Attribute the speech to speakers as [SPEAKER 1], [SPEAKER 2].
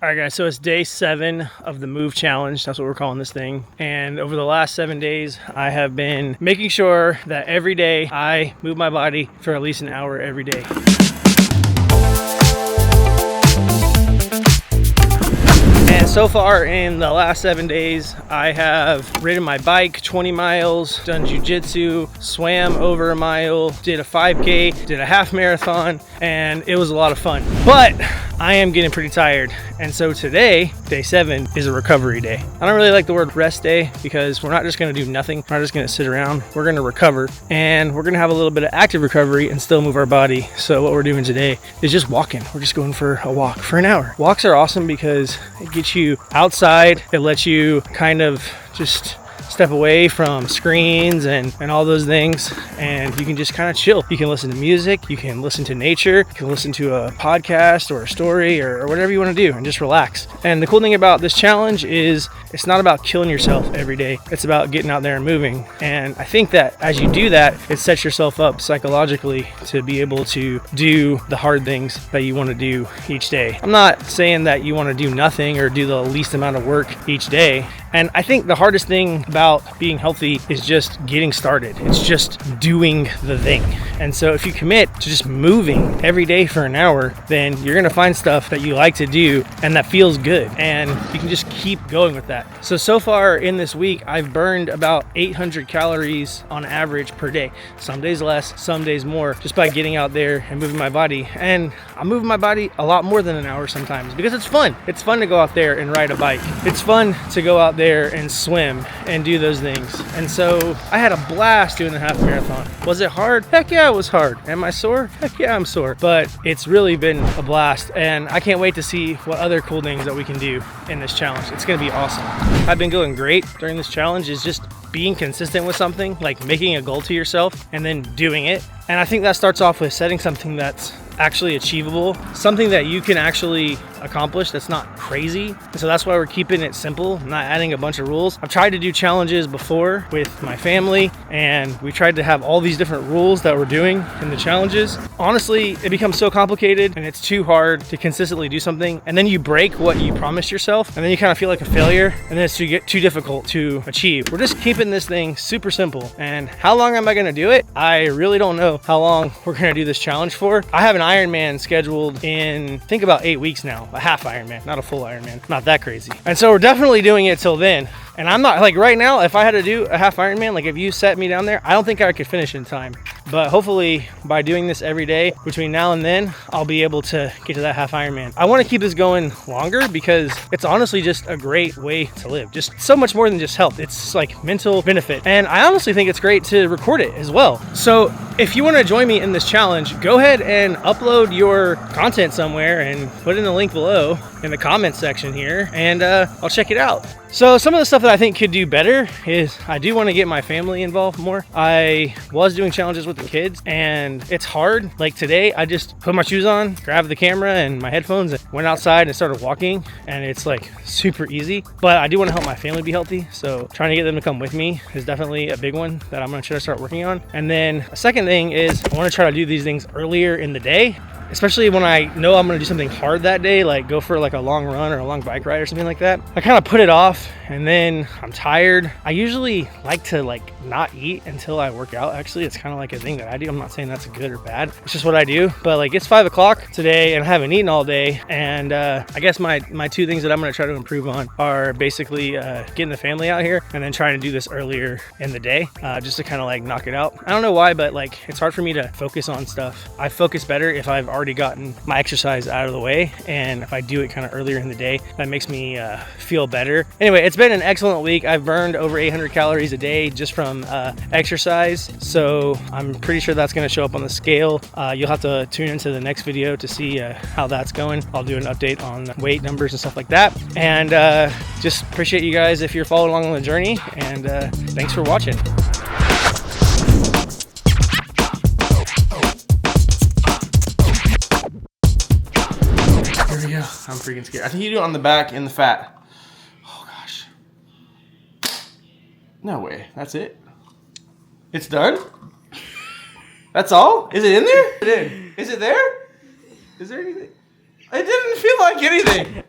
[SPEAKER 1] All right, guys, so it's day 7 of the Move Challenge. That's what we're calling this thing. And over the last 7 days, I have been making sure that every day I move my body for at least an hour every day. And so far in the last 7 days, I have ridden my bike 20 miles, done jiu-jitsu, swam over a mile, did a 5K, did a half marathon, and it was a lot of fun. But I am getting pretty tired. And so today, day 7, is a recovery day. I don't really like the word rest day because we're not just gonna do nothing. We're not just gonna sit around. We're gonna recover, and we're gonna have a little bit of active recovery and still move our body. So what we're doing today is just walking. We're just going for a walk for an hour. Walks are awesome because it gets you outside. It lets you kind of just step away from screens and all those things, and you can just kind of chill. You can listen to music, you can listen to nature, you can listen to a podcast or a story or whatever you want to do and just relax. And the cool thing about this challenge is it's not about killing yourself every day. It's about getting out there and moving. And I think that as you do that, it sets yourself up psychologically to be able to do the hard things that you want to do each day. I'm not saying that you want to do nothing or do the least amount of work each day. And I think the hardest thing about being healthy is just getting started. It's just doing the thing. And so if you commit to just moving every day for an hour, then you're gonna find stuff that you like to do and that feels good. And you can just keep going with that. So far in this week, I've burned about 800 calories on average per day. Some days less, some days more, just by getting out there and moving my body. And I'm moving my body a lot more than an hour sometimes because it's fun. It's fun to go out there and ride a bike. It's fun to go out there and swim and do those things. And so I had a blast doing the half marathon. Was it hard? Heck yeah, it was hard. Am I sore? Heck yeah, I'm sore. But it's really been a blast, and I can't wait to see what other cool things that we can do in this challenge. It's gonna be awesome. I've been going great during this challenge is just being consistent with something, like making a goal to yourself and then doing it. And I think that starts off with setting something that's actually achievable, something that you can actually accomplish that's not crazy. And so that's why we're keeping it simple, not adding a bunch of rules. I've tried to do challenges before with my family, and we tried to have all these different rules that we're doing in the challenges. Honestly, it becomes so complicated and it's too hard to consistently do something, and then you break what you promised yourself, and then you kind of feel like a failure, and then it's too difficult to achieve. We're just keeping this thing super simple. And how long am I gonna do it? I really don't know how long we're gonna do this challenge for. I have an Ironman scheduled in, I think, about 8 weeks now. A half Ironman, not a full Ironman, not that crazy. And so we're definitely doing it till then. And I'm not, like, right now, if I had to do a half Ironman, like if you set me down there, I don't think I could finish in time. But hopefully by doing this every day between now and then, I'll be able to get to that half Ironman. I want to keep this going longer because it's honestly just a great way to live. Just so much more than just health. It's like mental benefit. And I honestly think it's great to record it as well. So if you want to join me in this challenge, go ahead and upload your content somewhere and put in the link below in the comments section here, and I'll check it out. So some of the stuff that I think could do better is I do want to get my family involved more. I was doing challenges with the kids and it's hard. Like today, I just put my shoes on, grabbed the camera and my headphones and went outside and started walking, and it's like super easy. But I do want to help my family be healthy, so trying to get them to come with me is definitely a big one that I'm going to try to start working on. And then a second thing is I want to try to do these things earlier in the day, especially when I know I'm gonna do something hard that day, like go for like a long run or a long bike ride or something like that. I kind of put it off, and then I'm tired. I usually like to like not eat until I work out. Actually, it's kind of like a thing that I do. I'm not saying that's good or bad. It's just what I do. But like it's 5 o'clock today and I haven't eaten all day. And I guess my 2 things that I'm gonna try to improve on are basically getting the family out here and then trying to do this earlier in the day, just to kind of like knock it out. I don't know why, but like it's hard for me to focus on stuff. I focus better if I've already gotten my exercise out of the way, and if I do it kind of earlier in the day, that makes me feel better. Anyway, it's been an excellent week. I've burned over 800 calories a day just from exercise, so I'm pretty sure that's going to show up on the scale. You'll have to tune into the next video to see how that's going. I'll do an update on weight numbers and stuff like that, and just appreciate you guys if you're following along on the journey, and thanks for watching. Here we go. I'm freaking scared. I think you do it on the back in the fat. Oh gosh. No way. That's it? It's done? That's all? Is it in there? Is it there? Is there anything? It didn't feel like anything.